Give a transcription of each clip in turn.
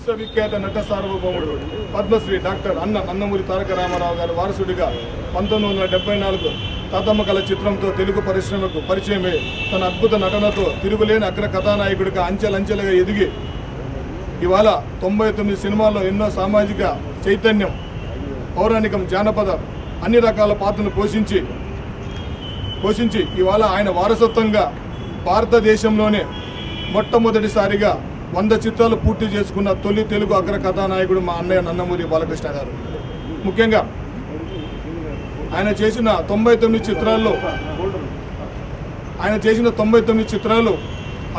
విశ్వవిఖ్యాత నట సార్వభౌముడు పద్మశ్రీ డాక్టర్ అన్న నందమూరి తారక రామారావు గారి వారసుడిగా 1974 తాతమ్మ కళ చిత్రంతో తెలుగు పరిశ్రమకు పరిచయమై తన అద్భుత నటనతో తిరుగులేని అగ్ర కథానాయకుడిగా అంచెలంచెలుగా ఎదిగి ఇవాళ 99 సినిమాల్లో ఎన్నో సామాజిక చైతన్యం, పౌరాణికం, జానపద అన్ని రకాల పాత్రను పోషించి ఇవాళ ఆయన వారసత్వంగా భారతదేశంలోనే మొట్టమొదటిసారిగా 100 చిత్రాలు పూర్తి చేసుకున్న తొలి తెలుగు అగ్ర కథానాయకుడు మా అన్నయ్య నందమూరి బాలకృష్ణ గారు. ముఖ్యంగా ఆయన చేసిన 99 చిత్రాలు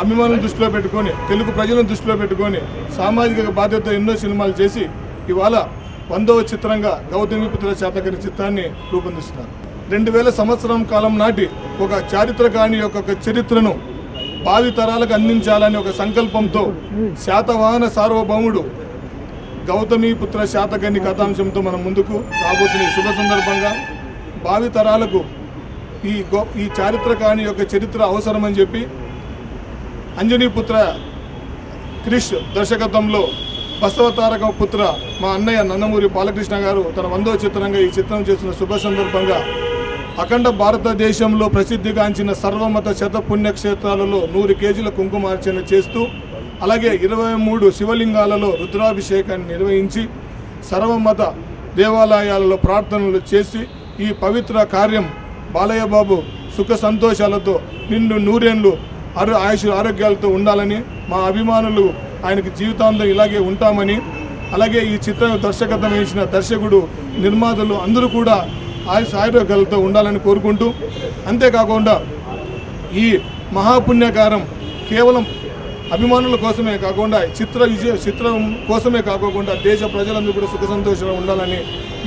అభిమానులను దృష్టిలో పెట్టుకొని, తెలుగు ప్రజలను దృష్టిలో పెట్టుకొని సామాజిక బాధ్యత ఎన్నో సినిమాలు చేసి ఇవాళ 100వ చిత్రంగా గౌతమిపుత్ర శాతకర్ణి చిత్రాన్ని రూపొందిస్తున్నారు. 2000 సంవత్సరం కాలం నాటి ఒక చారిత్రకాని యొక్క చరిత్రను భావి తరాలకు అందించాలని ఒక సంకల్పంతో శాతవాహన సార్వభౌముడు గౌతమిపుత్ర శాతకర్ణి కథాంశంతో మనం ముందుకు రాబోతున్న శుభ సందర్భంగా భావి తరాలకు ఈ చారిత్రకాని యొక్క చరిత్ర అవసరమని చెప్పి అంజనీపుత్ర క్రిష్ దర్శకత్వంలో బసవతారక పుత్ర మా అన్నయ్య నందమూరి బాలకృష్ణ గారు తన 100వ చిత్రంగా ఈ చిత్రం చేసిన శుభ సందర్భంగా అఖండ భారతదేశంలో ప్రసిద్ధిగాంచిన సర్వమత పుణ్యక్షేత్రాలలో 100 కేజీల కుంకుమార్చన చేస్తూ, అలాగే 23 శివలింగాలలో రుద్రాభిషేకాన్ని నిర్వహించి సర్వమత దేవాలయాలలో ప్రార్థనలు చేసి ఈ పవిత్ర కార్యం బాలయ్య బాబు సుఖ సంతోషాలతో నిండు నూరేళ్లు ఆయుష్ ఆరోగ్యాలతో ఉండాలని, మా అభిమానులు ఆయనకి జీవితాంతం ఇలాగే ఉంటామని, అలాగే ఈ చిత్రం దర్శకత్వం వహించిన దర్శకుడు, నిర్మాతలు అందరూ కూడా ఆయుష్ ఆరోగ్యాలతో ఉండాలని కోరుకుంటూ, అంతేకాకుండా ఈ మహాపుణ్యకారం కేవలం అభిమానుల కోసమే కాకుండా చిత్రం కోసమే కాకుండా దేశ ప్రజలందరూ కూడా సుఖ సంతోషంగా ఉండాలని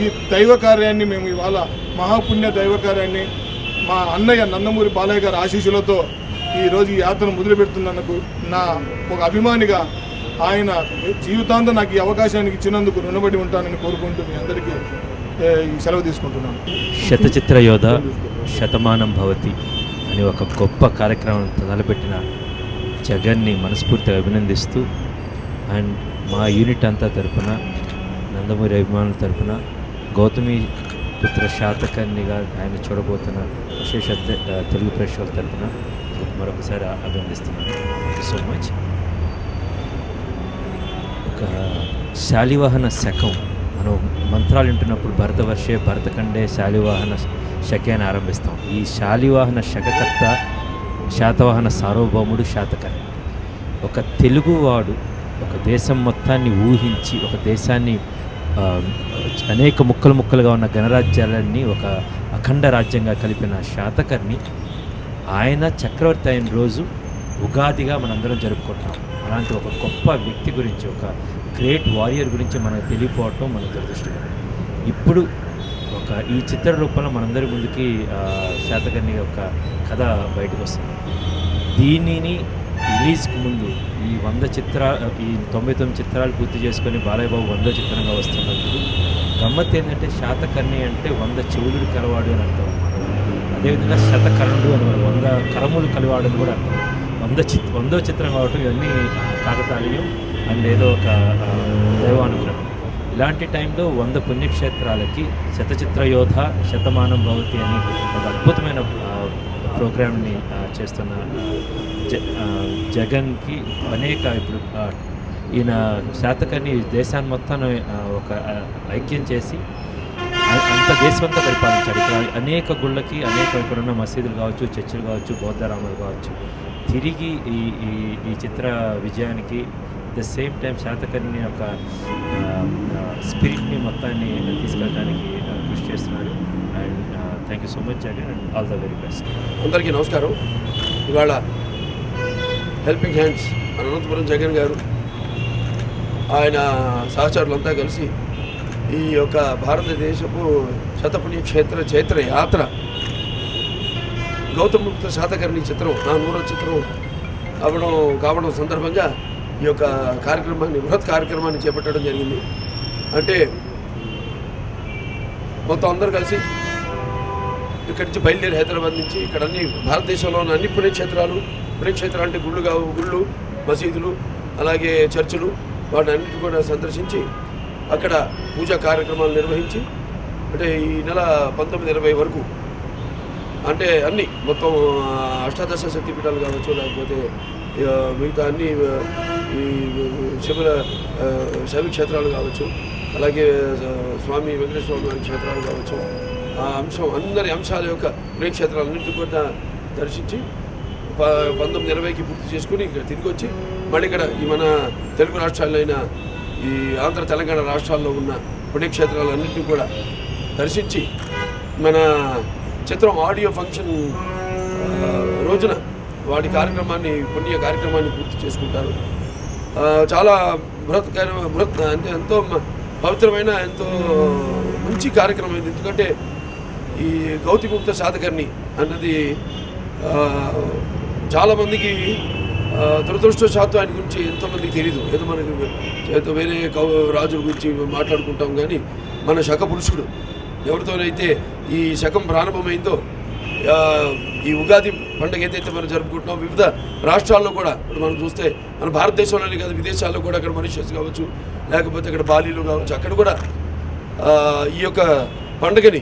ఈ దైవ కార్యాన్ని మేము ఇవాళ మహాపుణ్య దైవ కార్యాన్ని మా అన్నయ్య నందమూరి బాలయ్య గారి ఆశీస్సులతో ఈరోజు ఈ యాత్రను మొదలుపెడుతున్నందుకు నా ఒక అభిమానిగా ఆయన జీవితాంతం నాకు ఈ అవకాశానికి ఇచ్చినందుకు రుణపడి ఉంటానని కోరుకుంటూ మీ అందరికీ సెలవు తీసుకుంటున్నాను. శతచిత్ర యోధ శతమానం భవతి అని ఒక గొప్ప కార్యక్రమం తలపెట్టిన జగన్ని మనస్ఫూర్తిగా అభినందిస్తూ అండ్ మా యూనిట్ అంతా తరపున, నందమూరి అభిమానుల తరపున, గౌతమి పుత్ర శాతకర్ణిగా ఆయన చూడబోతున్న విశేష తెలుగు ప్రేక్షకుల తరపున మరొకసారి అభినందిస్తున్నాను. Thank you so much. ఒక శాలివాహన శకం మనం మంత్రాలు వింటున్నప్పుడు భరతవర్షే భరతఖండే శాలివాహన శకే అని ఆరంభిస్తాం. ఈ శాలివాహన శకకర్త శాతవాహన సార్వభౌముడు శాతకర్ణి. ఒక తెలుగువాడు ఒక దేశం మొత్తాన్ని ఊహించి, ఒక దేశాన్ని అనేక ముక్కలుగా ఉన్న గణరాజ్యాలన్నీ ఒక అఖండ రాజ్యంగా కలిపిన శాతకర్ణి, ఆయన చక్రవర్తి అయిన రోజు ఉగాదిగా మనందరం జరుపుకుంటున్నాం. అలాంటి ఒక గొప్ప వ్యక్తి గురించి, ఒక గ్రేట్ వారియర్ గురించి మనకు తెలియపోవటం మన దురదృష్టకరం. ఇప్పుడు ఈ చిత్ర రూపంలో మనందరి ముందుకి శాతకర్ణి యొక్క కథ బయటకు వస్తుంది. దీనిని రిలీజ్కి ముందు ఈ 99 చిత్రాలు పూర్తి చేసుకొని బాలయ్య బాబు 100వ చిత్రంగా వస్తున్నప్పుడు గమ్మత్ ఏంటంటే శాతకర్ణి అంటే 100 చెవులు కలవాడు అని అర్థం. అదేవిధంగా శతకర్ణుడు అని 100 కరములు కలివాడు అని కూడా అర్థం. 100వ చిత్రం కావటం ఇవన్నీ కాకతాళీయం అండ్ ఏదో ఒక దైవానుగ్రహం. ఇలాంటి టైంలో 100 పుణ్యక్షేత్రాలకి శతచిత్ర యోధ శతమానం భవతి అని ఒక అద్భుతమైన ప్రోగ్రామ్ని చేస్తున్న జగన్కి ఇప్పుడు ఈయన శాతకర్ణి దేశాన్ని మొత్తాన్ని ఒక ఐక్యం చేసి అంత దేశమంతా పరిపాలించాడు. ఇక్కడ అనేక గుళ్ళకి ఇక్కడ ఉన్న మసీదులు కావచ్చు, చర్చిలు కావచ్చు, బౌద్ధరాములు కావచ్చు. తిరిగి ఈ చిత్ర విజయానికి ద సేమ్ టైం శాతకర్ణి యొక్క స్పిరిట్ని మొత్తాన్ని తీసుకెళ్ళడానికి కృషి చేస్తున్నాడు. And thank you so much Jagan and all the very best. అందరికీ నమస్కారం. ఇవాళ హెల్పింగ్ హ్యాండ్స్ అనంతపురం జగన్ గారు ఆయన సహచరులంతా కలిసి ఈ యొక్క భారతదేశపు శతపుణ్యక్షేత్ర చైత్ర యాత్ర గౌతమిపుత్ర శాతకర్ణి చిత్రం నా 100వ చిత్రం కావడం సందర్భంగా ఈ యొక్క బృహత్ కార్యక్రమాన్ని చేపట్టడం జరిగింది. అంటే మొత్తం అందరూ కలిసి ఇక్కడి నుంచి బయలుదేరి హైదరాబాద్ నుంచి ఇక్కడ అన్ని భారతదేశంలో ఉన్న అన్ని పుణ్యక్షేత్రాలు అంటే గుళ్ళు మసీదులు, అలాగే చర్చిలు, వాటిని అన్నింటినీ కూడా సందర్శించి అక్కడ పూజా కార్యక్రమాలు నిర్వహించి అంటే ఈ నెల 19-20 వరకు అంటే అన్నీ మొత్తం అష్టాదశ శక్తిపీఠాలు కావచ్చు, లేకపోతే మిగతా అన్ని ఈ శైవ క్షేత్రాలు కావచ్చు, అలాగే స్వామి వెంకటేశ్వర స్వామి వారి క్షేత్రాలు కావచ్చు, ఆ అందరి అంశాల యొక్క పుణ్యక్షేత్రాలన్నింటినీ కూడా దర్శించి 19-20కి పూర్తి చేసుకుని ఇక్కడ తిరిగి వచ్చి మళ్ళీ ఇక్కడ ఈ మన తెలుగు రాష్ట్రాలైన ఈ ఆంధ్ర తెలంగాణ రాష్ట్రాల్లో ఉన్న పుణ్యక్షేత్రాలన్నింటినీ కూడా దర్శించి మన చిత్రం ఆడియో ఫంక్షన్ రోజున వాటి పుణ్య కార్యక్రమాన్ని పూర్తి చేసుకుంటారు. చాలా బృహత్ అంటే ఎంతో పవిత్రమైన ఎంతో మంచి కార్యక్రమం ఇది. ఎందుకంటే ఈ గౌతమిపుత్ర శాతకర్ణి అన్నది చాలామందికి దురదృష్టవశాత్తు ఆయన గురించి ఎంతోమందికి తెలియదు. ఏదో మనకి వేరే రాజుల గురించి మాట్లాడుకుంటాం, కానీ మన శక పురుషుడు ఎవరితోనైతే ఈ శకం ప్రారంభమైందో ఈ ఉగాది పండుగ ఏదైతే మనం జరుపుకుంటున్నాం వివిధ రాష్ట్రాల్లో కూడా ఇప్పుడు మనం చూస్తే మన భారతదేశంలోనే కాదు విదేశాల్లో కూడా అక్కడ మారిషస్ కావచ్చు, లేకపోతే అక్కడ బాలీలో కావచ్చు, అక్కడ కూడా ఈ యొక్క పండుగని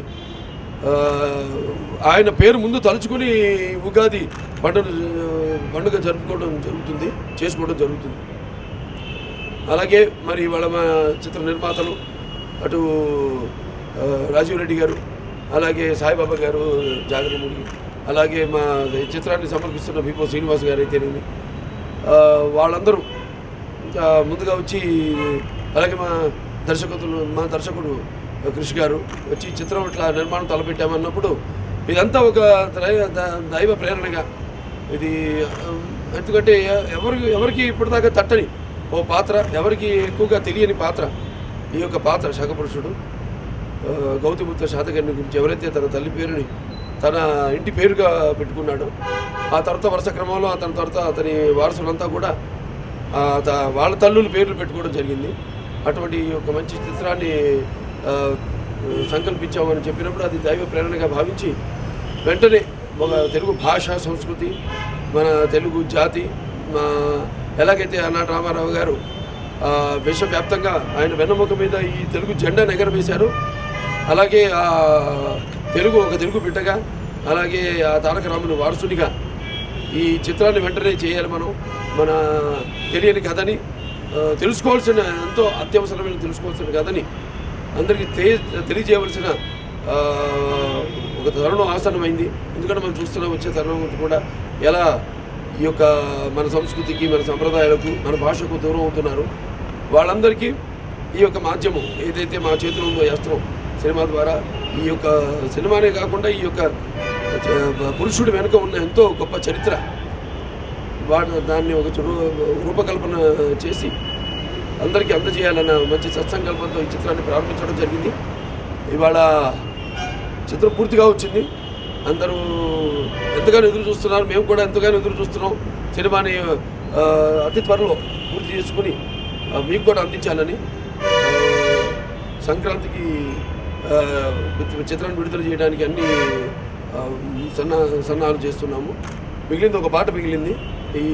ఆయన పేరు ముందు తలుచుకుని ఉగాది పండుగ చేసుకోవడం జరుగుతుంది. అలాగే మరి వాళ్ళ మా చిత్ర నిర్మాతలు అటు రాజీవ్ రెడ్డి గారు, అలాగే సాయిబాబా గారు జాగరముడి, అలాగే మా చిత్రాన్ని సమర్పిస్తున్న బిపో శ్రీనివాస్ గారు అయితేనేమి, వాళ్ళందరూ ముందుగా వచ్చి, అలాగే మా దర్శకుడు కృషి గారు వచ్చి చిత్రం ఇట్లా నిర్మాణం తలపెట్టామన్నప్పుడు ఇదంతా ఒక దైవ ప్రేరణగా ఇది. ఎందుకంటే ఎవరికి ఇప్పటిదాకా తట్టని ఓ పాత్ర, ఎవరికి ఎక్కువగా తెలియని పాత్ర ఈ యొక్క పాత్ర శకపురుషుడు గౌతమిపుత్ర శాతకర్ణి గురించి ఎవరైతే తన తల్లి పేరుని తన ఇంటి పేరుగా పెట్టుకున్నాడో ఆ తర్వాత వరుస క్రమంలో అతని తర్వాత అతని వారసులంతా కూడా వాళ్ళ తల్లుల పేర్లు పెట్టుకోవడం జరిగింది. అటువంటి ఒక మంచి చిత్రాన్ని సంకల్పించామని చెప్పినప్పుడు అది దైవ ప్రేరణగా భావించి వెంటనే ఒక తెలుగు భాష సంస్కృతి మన తెలుగు జాతి ఎలాగైతే ఆనాటి రామారావు గారు విశ్వవ్యాప్తంగా ఆయన వెన్నముక మీద ఈ తెలుగు జెండాను ఎగరవేశారు, అలాగే ఒక తెలుగు బిడ్డగా, అలాగే ఆ తారక రాముని వారసునిగా ఈ చిత్రాన్ని వెంటనే చేయాలి. మన తెలియని కథని తెలుసుకోవాల్సిన ఎంతో అత్యవసరమైన తెలుసుకోవాల్సిన కథని అందరికీ తెలియజేయవలసిన ఒక తరుణం ఆసన్నమైంది. ఎందుకంటే మనం చూస్తున్న వచ్చే తరుణం కూడా ఎలా ఈ యొక్క మన సంస్కృతికి, మన సంప్రదాయాలకు, మన భాషకు దూరం అవుతున్నారు. వాళ్ళందరికీ ఈ యొక్క మాధ్యమం ఏదైతే మా చేతిలో ఉందో అస్త్రం సినిమా ద్వారా ఈ యొక్క సినిమానే కాకుండా ఈ యొక్క పురుషుడి వెనుక ఉన్న ఎంతో గొప్ప చరిత్ర దాన్ని ఒక రూపకల్పన చేసి అందరికీ అందజేయాలన్న మంచి సత్సంకల్పంతో ఈ చిత్రాన్ని ప్రారంభించడం జరిగింది. ఇవాళ చిత్రం పూర్తిగా వచ్చింది. అందరూ ఎంతగానో ఎదురు చూస్తున్నారు, మేము కూడా ఎంతగానో ఎదురు చూస్తున్నాం. సినిమాని అతి త్వరలో పూర్తి చేసుకుని మీకు కూడా అందించాలని సంక్రాంతికి చిత్రాన్ని విడుదల చేయడానికి అన్ని సన్నాహాలు చేస్తున్నాము. మిగిలింది ఒక పాట మిగిలింది. ఈ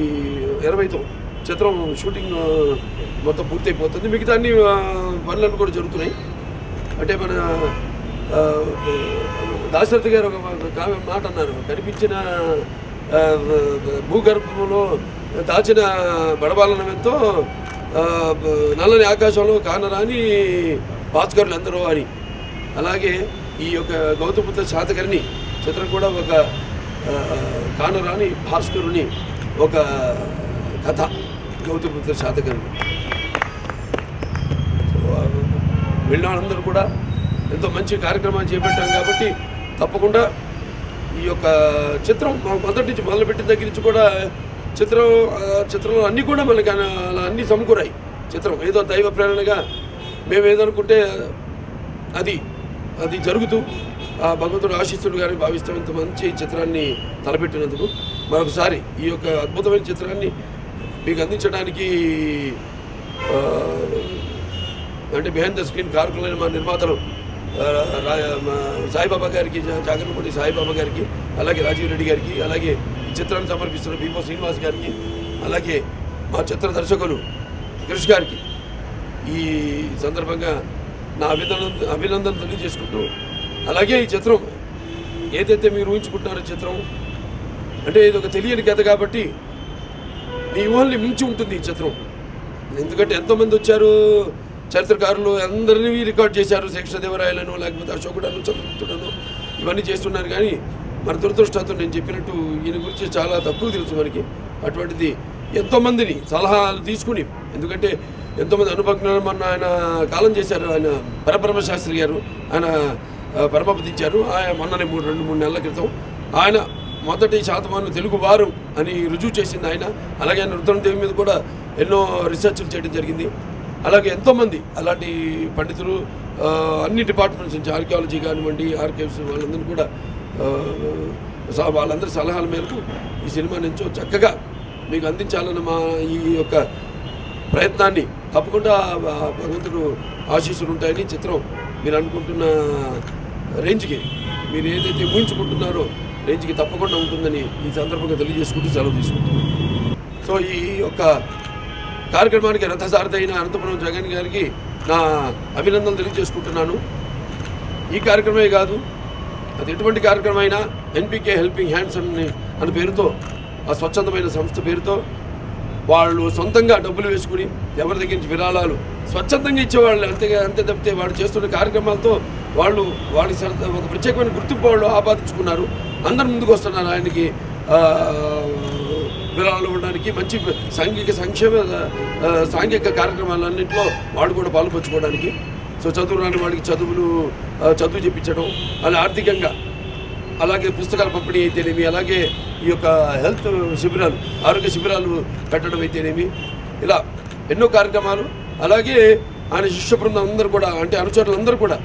20తో చిత్రం షూటింగ్ మొత్తం పూర్తయిపోతుంది. మిగతా అన్ని పనులన్నీ కూడా జరుగుతున్నాయి. అంటే మన దాశరథి గారు ఒక మాట అన్నారు, కనిపించిన భూగర్భంలో దాచిన బడబాలనమెంతో నల్లని ఆకాశంలో కానరాని భాస్కరులు అందరూ అని. అలాగే ఈ యొక్క గౌతమిపుత్ర శాతకర్ణి చిత్రం కూడా ఒక కానరాని భాస్కరుని ఒక కథ గౌతమిపుత్ర శాతకర్ణి. వెళ్ళిన వాళ్ళందరూ కూడా ఎంతో మంచి కార్యక్రమాలు చేపట్టాం కాబట్టి తప్పకుండా ఈ యొక్క చిత్రం మొదటి నుంచి మొదలుపెట్టిన దగ్గర నుంచి కూడా చిత్రంలో అన్నీ కూడా మనకి అలా అన్నీ సమకూరాయి. చిత్రం ఏదో దైవ ప్రేరణగా మేము ఏదనుకుంటే అది జరుగుతూ భగవంతుడు ఆశీస్సులు గారిని భావిస్తాం. ఇంత మంచి చిత్రాన్ని తలపెట్టినందుకు మరొకసారి ఈ యొక్క అద్భుతమైన చిత్రాన్ని మీకు అందించడానికి అంటే బిహైండ్ ద స్క్రీన్ కారకులైన మా నిర్మాతలు సాయిబాబా గారికి, జాగరముడి సాయిబాబా గారికి, అలాగే రాజీవ్ రెడ్డి గారికి, అలాగే ఈ చిత్రాన్ని సమర్పిస్తున్న బిపో శ్రీనివాస్ గారికి, అలాగే మా చిత్ర దర్శకులు కృషి గారికి ఈ సందర్భంగా నా అభినందన తెలియజేసుకుంటూ, అలాగే ఈ చిత్రం ఏదైతే మీరు ఊహించుకుంటున్నారో చిత్రం అంటే ఇది ఒక తెలియని కథ కాబట్టి మీ ఊహల్ని మించి ఉంటుంది ఈ చిత్రం. ఎందుకంటే ఎంతోమంది వచ్చారు, చరిత్రకారులు అందరినీ రికార్డ్ చేశారు, శేషదేవరాయలను లేకపోతే అశోకుడను చంద్రగుప్తుడను ఇవన్నీ చేస్తున్నారు. కానీ మన దురదృష్టంతో నేను చెప్పినట్టు ఈయన గురించి చాలా తక్కువ తెలుసు మనకి. అటువంటిది ఎంతోమందిని సలహాలు తీసుకుని, ఎందుకంటే ఎంతోమంది అనుభవజ్ఞులు మొన్న ఆయన కాలం చేశారు, ఆయన పరబ్రహ్మ శాస్త్రి గారు ఆయన పరమపదించారు ఆయన మొన్ననే 2-3 నెలల క్రితం. ఆయన మొదటి శాతమానం తెలుగు వారు అని రుజువు చేసింది ఆయన. అలాగే ఆయన రుద్రమదేవి మీద కూడా ఎన్నో రీసెర్చ్లు చేయడం జరిగింది. అలాగే ఎంతోమంది అలాంటి పండితులు అన్ని డిపార్ట్మెంట్స్ నుంచి ఆర్కియాలజీ కానివ్వండి, ఆర్కైవ్స్ వాళ్ళందరూ కూడా వాళ్ళందరి సలహాల మేరకు ఈ సినిమాని ఎంతో చక్కగా మీకు అందించాలన్న మా ఈ యొక్క ప్రయత్నాన్ని తప్పకుండా భగవంతుడు ఆశీస్సులు ఉంటాయని చిత్రం మీరు అనుకుంటున్న రేంజ్కి, మీరు ఏదైతే ఊహించుకుంటున్నారో రేంజ్కి తప్పకుండా ఉంటుందని ఈ సందర్భంగా తెలియజేసుకుంటూ సెలవు తీసుకుంటున్నాను. సో ఈ యొక్క కార్యక్రమానికి రథసారథి అయిన అనంతపురం జగన్ గారికి నా అభినందనలు తెలియజేసుకుంటున్నాను. ఈ కార్యక్రమే కాదు, అది ఎటువంటి కార్యక్రమం అయినా ఎన్పికే హెల్పింగ్ హ్యాండ్స్ అని పేరుతో, ఆ స్వచ్ఛందమైన సంస్థ పేరుతో వాళ్ళు సొంతంగా డబ్బులు వేసుకుని ఎవరి దగ్గర నుంచి విరాళాలు స్వచ్ఛందంగా ఇచ్చేవాళ్ళు. అంతే తప్పితే వాళ్ళు చేస్తున్న కార్యక్రమాలతో వాళ్ళు ఒక ప్రత్యేకమైన గుర్తింపు వాళ్ళు ఆపాదించుకున్నారు. అందరు ముందుకు వస్తున్నారు ఆయనకి విరాళాలు ఇవ్వడానికి, మంచి సాంఘిక కార్యక్రమాలన్నింటిలో వాళ్ళు కూడా పాల్పంచుకోవడానికి. సో చదువు రాని వాళ్ళకి చదువు చెప్పించడం, అలా ఆర్థికంగా, అలాగే పుస్తకాల పంపిణీ అయితేనేమి, అలాగే ఈ యొక్క హెల్త్ శిబిరాలు, ఆరోగ్య శిబిరాలు పెట్టడం అయితేనేమి, ఇలా ఎన్నో కార్యక్రమాలు. అలాగే ఆయన శిష్య బృందం అందరూ కూడా, అంటే అనుచరులందరూ కూడా,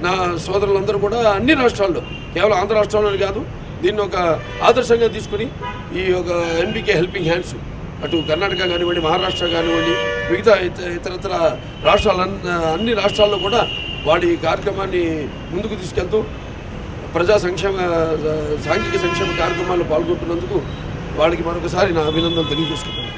నా సోదరులందరూ కూడా అన్ని రాష్ట్రాల్లో, కేవలం ఆంధ్ర రాష్ట్రంలోనే కాదు, దీన్ని ఒక ఆదర్శంగా తీసుకుని ఈ యొక్క ఎన్బికే హెల్పింగ్ హ్యాండ్స్ అటు కర్ణాటక కానివ్వండి, మహారాష్ట్ర కానివ్వండి, మిగతా ఇతరత్ర అన్ని రాష్ట్రాల్లో కూడా వాడి కార్యక్రమాన్ని ముందుకు తీసుకెళ్తూ సాంఘిక సంక్షేమ కార్యక్రమాల్లో పాల్గొంటున్నందుకు వాళ్ళకి మరొకసారి నా అభినందనలు తెలియజేసుకుంటాను.